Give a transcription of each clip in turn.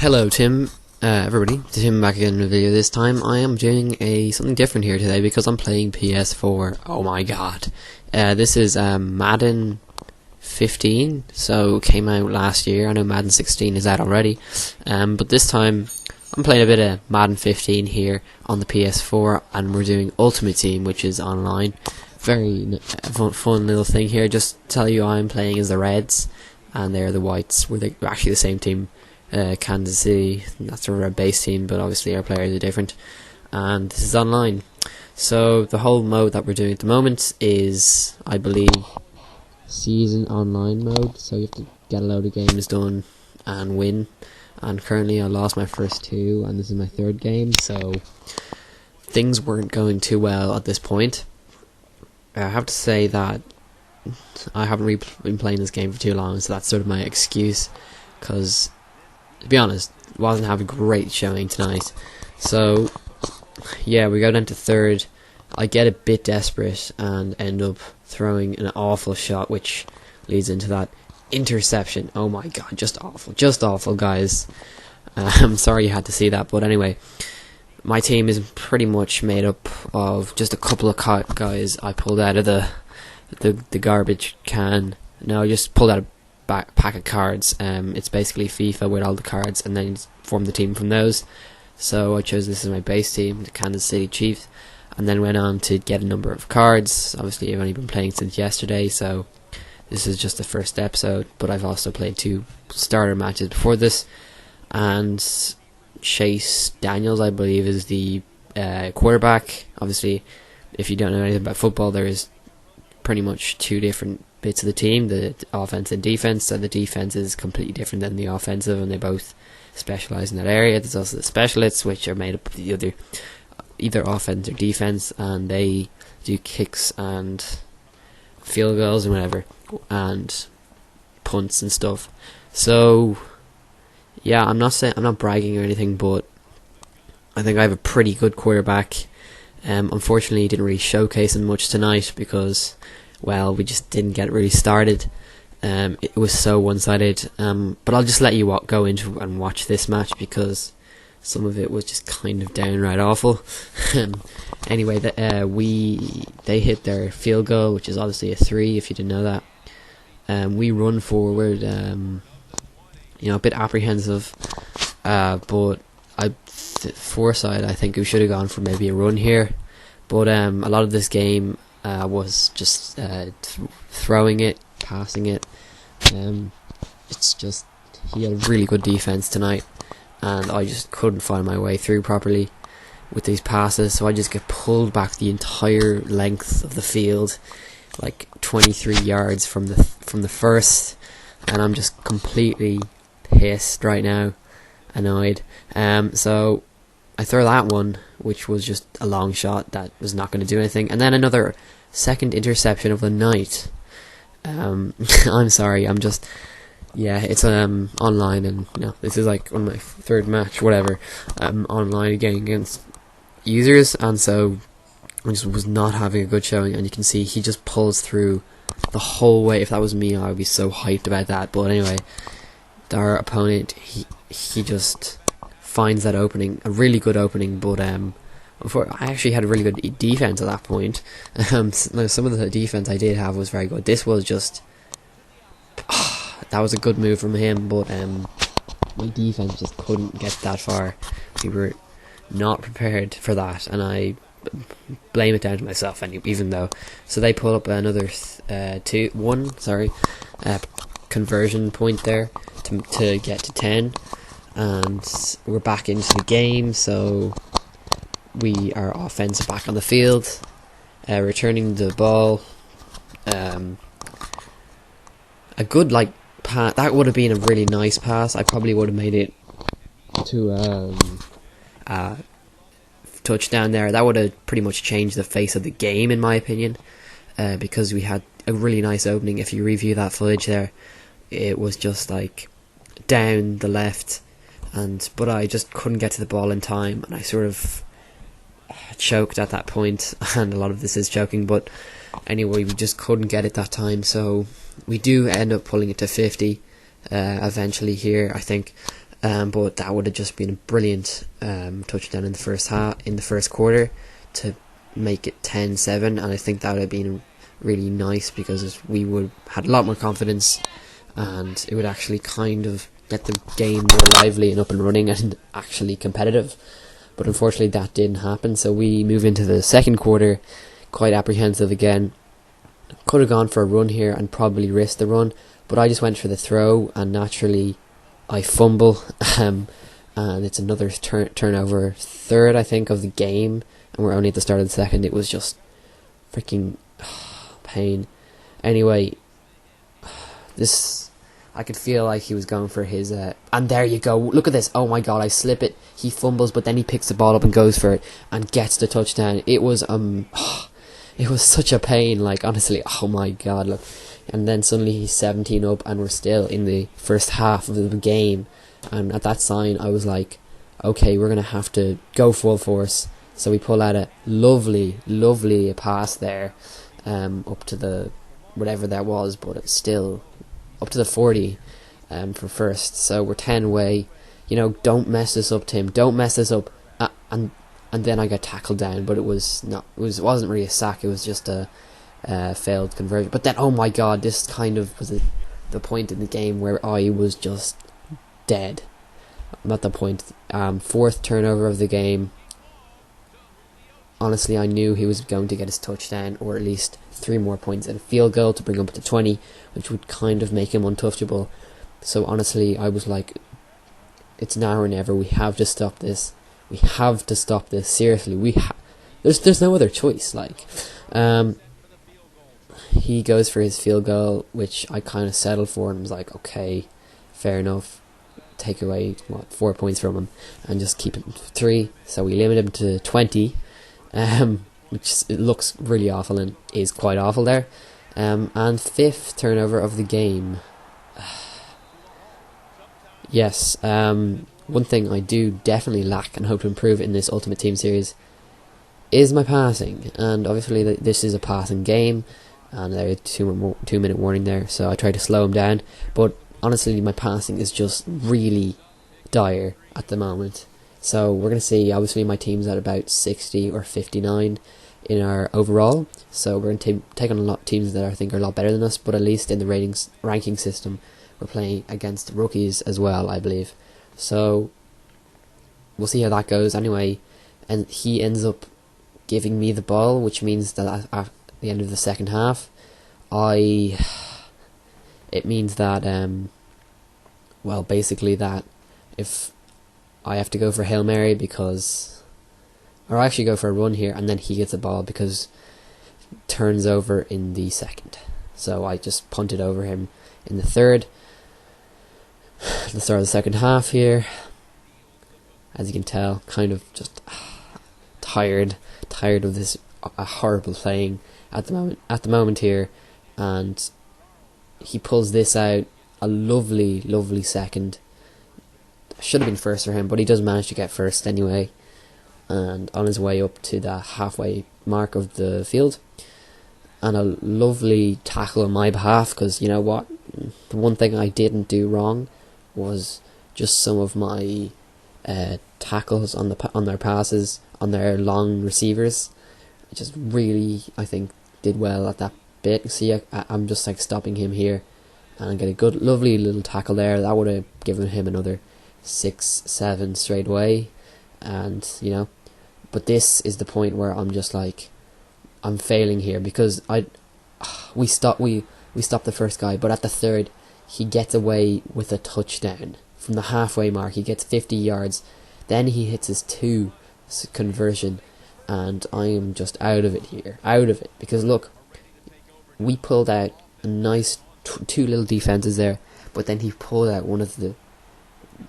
Hello, Tim. Everybody, Tim back again in a video. This time I am doing something different here today because I'm playing PS4. Oh my god. This is Madden 15, so it came out last year. I know Madden 16 is out already, but this time I'm playing a bit of Madden 15 here on the PS4, and we're doing Ultimate Team, which is online. Very fun little thing here. Just tell you I'm playing as the Reds, and they're the Whites. We're actually the same team. Kansas City, that's our base team, but obviously our players are different, and this is online. So the whole mode that we're doing at the moment is, I believe, season online mode, so you have to get a load of games done and win, and currently I lost my first two and this is my third game, so things weren't going too well at this point. I have to say that I haven't been playing this game for too long, so that's sort of my excuse, because to be honest, wasn't having a great showing tonight. So yeah, we go down to third. I get a bit desperate and end up throwing an awful shot, which leads into that interception. Oh my god, just awful, guys. I'm sorry you had to see that, but anyway, my team is pretty much made up of just a couple of guys I pulled out of the garbage can. No, I just pulled out a pack of cards. It's basically FIFA with all the cards, and then form the team from those. So I chose this as my base team, the Kansas City Chiefs, and then went on to get a number of cards. Obviously I've only been playing since yesterday, so this is just the first episode, but I've also played 2 starter matches before this, and Chase Daniels, I believe, is the quarterback. Obviously, if you don't know anything about football, there is pretty much 2 different bits of the team, the offense and defense, and the defense is completely different than the offensive, and they both specialize in that area. There's also the specialists, which are made up of the either offense or defense, and they do kicks and field goals and whatever, and punts and stuff. So yeah, I'm not bragging or anything, but I think I have a pretty good quarterback. Unfortunately, he didn't really showcase him much tonight because, well, we just didn't get really started. It was so one-sided. But I'll just let you go into and watch this match because some of it was just kind of downright awful. Anyway, they hit their field goal, which is obviously a 3 if you didn't know that. We run forward, a bit apprehensive, but foresight, I think we should have gone for maybe a run here. But a lot of this game was just throwing it, passing it. It's just, he had a really good defense tonight, and I just couldn't find my way through properly with these passes, so I just get pulled back the entire length of the field, like 23 yards from the first, and I'm just completely pissed right now, annoyed. So I throw that one, which was just a long shot that was not going to do anything, and then another second interception of the night. I'm sorry, it's online, and this is like on my 3rd match, whatever, online again against users, and so I just was not having a good showing, and you can see he just pulls through the whole way. If that was me, I would be so hyped about that. But anyway, our opponent, he just finds that opening, a really good opening, but I actually had a really good defense at that point. Some of the defense I did have was very good. This was just that was a good move from him, but my defense just couldn't get that far. We were not prepared for that, and I blame it down to myself, even though. So they pull up another conversion point there to get to 10, and we're back into the game. So our offense back on the field, returning the ball. A good pass. That would have been a really nice pass. I probably would have made it to touchdown there. That would have pretty much changed the face of the game, in my opinion, because we had a really nice opening. If you review that footage there, it was just like down the left, but I just couldn't get to the ball in time, and I sort of choked at that point, and a lot of this is choking, but anyway, we just couldn't get it that time, so we do end up pulling it to 50 eventually here, I think. but that would have just been a brilliant touchdown in the first quarter to make it 10-7, and I think that would have been really nice because we would had a lot more confidence, and it would actually kind of get the game more lively and up and running and actually competitive. But unfortunately that didn't happen, so we move into the second quarter quite apprehensive again. Could have gone for a run here and probably risked the run, but I just went for the throw, and naturally I fumble, and it's another turnover, third I think of the game, and we're only at the start of the second. It was just freaking pain. Anyway, I could feel like he was going for his and there you go, look at this, oh my god, I slip it, he fumbles, but then he picks the ball up and goes for it and gets the touchdown. It was it was such a pain, like honestly, oh my god, look. And then suddenly he's 17 up and we're still in the first half of the game, and at that sign I was like, okay, we're gonna have to go full force. So we pull out a lovely pass there, up to the whatever that was, but it's still up to the 40 for first. So we're 10 away. You know, don't mess this up, Tim. Don't mess this up. And then I got tackled down, but it wasn't really a sack. It was just a failed conversion. But then, oh my god, this kind of was the point in the game where I was just dead. Not the point. Fourth turnover of the game. Honestly, I knew he was going to get his touchdown, or at least 3 more points and a field goal to bring him up to 20, which would kind of make him untouchable. So honestly, I was like, it's now or never. We have to stop this. We have to stop this. Seriously, there's no other choice. Like, he goes for his field goal, which I kind of settled for, and was like, okay, fair enough. Take away 4 points from him and just keep it 3. So we limit him to 20. Which it looks really awful and is quite awful there. And fifth turnover of the game. Yes, one thing I do definitely lack and hope to improve in this Ultimate Team series is my passing. And obviously this is a passing game, and there is 2-minute warning there, so I try to slow him down. But honestly, my passing is just really dire at the moment. So we're going to see, obviously my team's at about 60 or 59 in our overall. So we're going to take on a lot of teams that I think are a lot better than us, but at least in the ranking system, we're playing against rookies as well, I believe. So we'll see how that goes anyway. And he ends up giving me the ball, which means that at the end of the second half, it means that, well, basically that if I have to go for Hail Mary or I actually go for a run here, and then he gets the ball because it turns over in the second. So I just punted over him in the third. The start of the second half here. As you can tell, kind of just tired of this horrible playing at the moment here, and he pulls this out, a lovely second. Should have been first for him, but he does manage to get first anyway, and on his way up to the halfway mark of the field, and a lovely tackle on my behalf, because you know what, the one thing I didn't do wrong was just some of my tackles on their passes, on their long receivers. I just really, I think, did well at that bit. See, I'm just like stopping him here, and I get a good, lovely little tackle there. That would have given him another 6-7 straight away, and you know, but this is the point where I'm just like, I'm failing here because we stop the first guy, but at the third he gets away with a touchdown from the halfway mark. He gets 50 yards, then he hits his 2 conversion, and I am just out of it because look, we pulled out a nice 2 little defenses there, but then he pulled out one of the,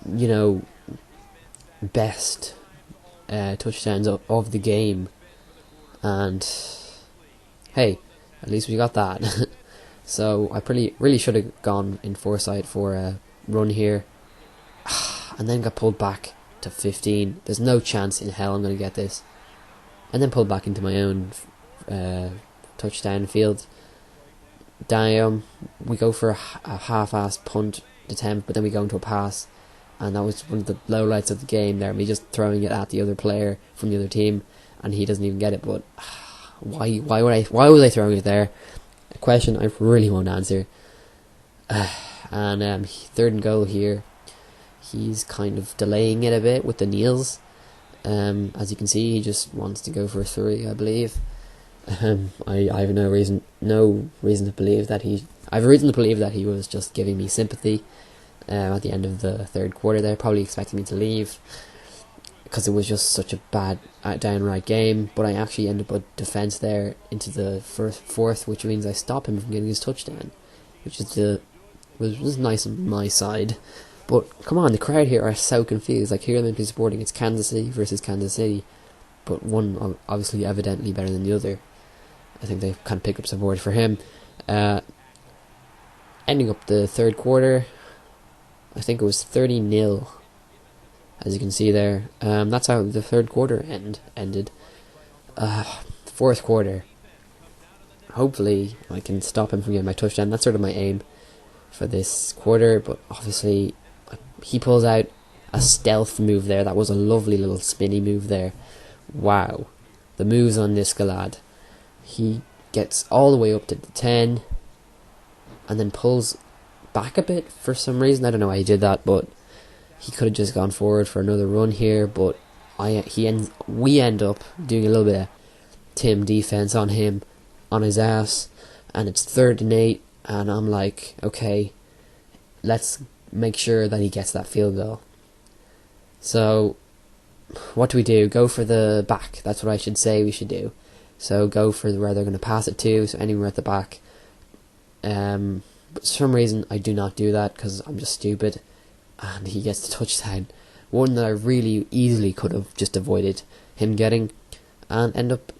you know, best touchdowns of the game, and hey, at least we got that. So I really should have gone in foresight for a run here, and then got pulled back to 15. There's no chance in hell I'm going to get this, and then pulled back into my own touchdown field. Down, we go for a half-assed punt attempt, but then we go into a pass, and that was one of the lowlights of the game there, me just throwing it at the other player from the other team, and he doesn't even get it. But why was I throwing it there? A question I really won't answer. And third and goal here. He's kind of delaying it a bit with the kneels. As you can see, he just wants to go for a 3, I believe. I have no reason to believe that I have a reason to believe that he was just giving me sympathy at the end of the third quarter there, probably expecting me to leave because it was just such a bad downright game. But I actually ended up with defense there into the fourth, which means I stop him from getting his touchdown, which is was nice on my side. But come on, the crowd here are so confused. Like, here they're meant to be supporting, it's Kansas City versus Kansas City, but one obviously evidently better than the other. I think they kind of pick up support for him. Ending up the third quarter, I think it was 30-0, as you can see there. That's how the third quarter ended. Fourth quarter, hopefully I can stop him from getting my touchdown. That's sort of my aim for this quarter, but obviously he pulls out a stealth move there. That was a lovely little spinny move there. Wow, the moves on this lad. He gets all the way up to the 10 and then pulls back a bit for some reason. I don't know why he did that, but he could have just gone forward for another run here. But we end up doing a little bit of Tim defense on him, on his ass, and it's 3rd and 8, and I'm like, okay, let's make sure that he gets that field goal. So what do? Go for the back. That's what I should say we should do. So go for where they're going to pass it to, so anywhere at the back. But for some reason I do not do that because I'm just stupid, and he gets the touchdown, one that I really easily could have just avoided him getting, and end up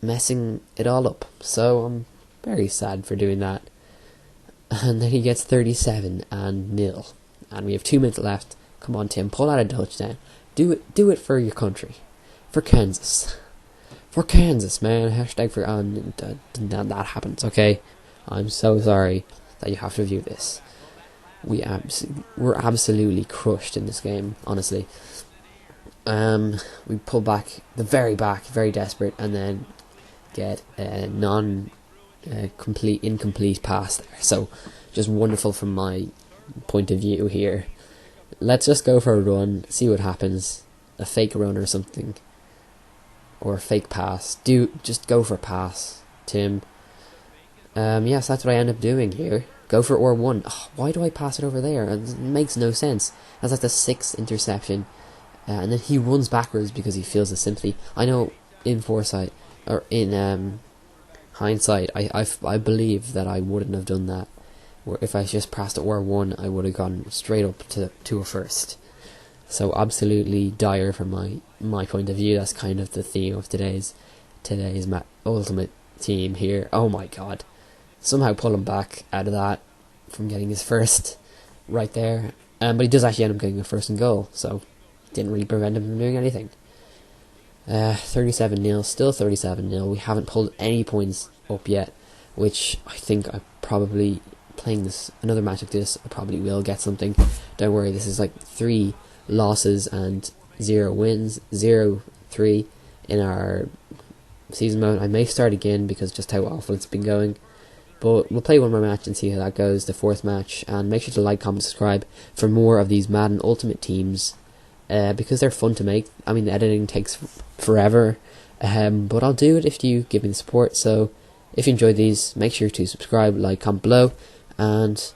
messing it all up. So I'm very sad for doing that. And then he gets 37-0, and we have 2 minutes left. Come on, Tim, pull out a touchdown. Do it for your country, for Kansas. For Kansas, man. Hashtag for that happens. Okay, I'm so sorry that you have to view this. We're absolutely crushed in this game, honestly. We pull back, the very back, very desperate, and then get a incomplete pass there. So just wonderful from my point of view here. Let's just go for a run, see what happens. A fake run or something, or a fake pass. Just go for a pass, Tim. Yes, that's what I end up doing here. Go for R1. Oh, why do I pass it over there? It makes no sense. That's like the 6th interception. And then he runs backwards because he feels the sympathy. I know in foresight, or in hindsight, I believe that I wouldn't have done that. Or if I just pressed R1, I would have gone straight up to a first. So absolutely dire from my point of view. That's kind of the theme of today's Ultimate Team here. Oh my god. Somehow pull him back out of that from getting his first right there. But he does actually end up getting a 1st and goal, so didn't really prevent him from doing anything. 37-0, still 37-0. We haven't pulled any points up yet, which I think I probably, playing another match like this, I probably will get something. Don't worry, this is like 3 losses and 0 wins, 0-3 in our season mode. I may start again because just how awful it's been going, but we'll play one more match and see how that goes, the 4th match. And make sure to like, comment, subscribe for more of these Madden Ultimate Teams, because they're fun to make. I mean, the editing takes forever, but I'll do it if you give me the support. So if you enjoyed these, make sure to subscribe, like, comment below, and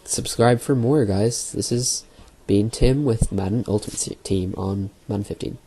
subscribe for more, guys. This is been Tim with Madden Ultimate Team on Madden 15.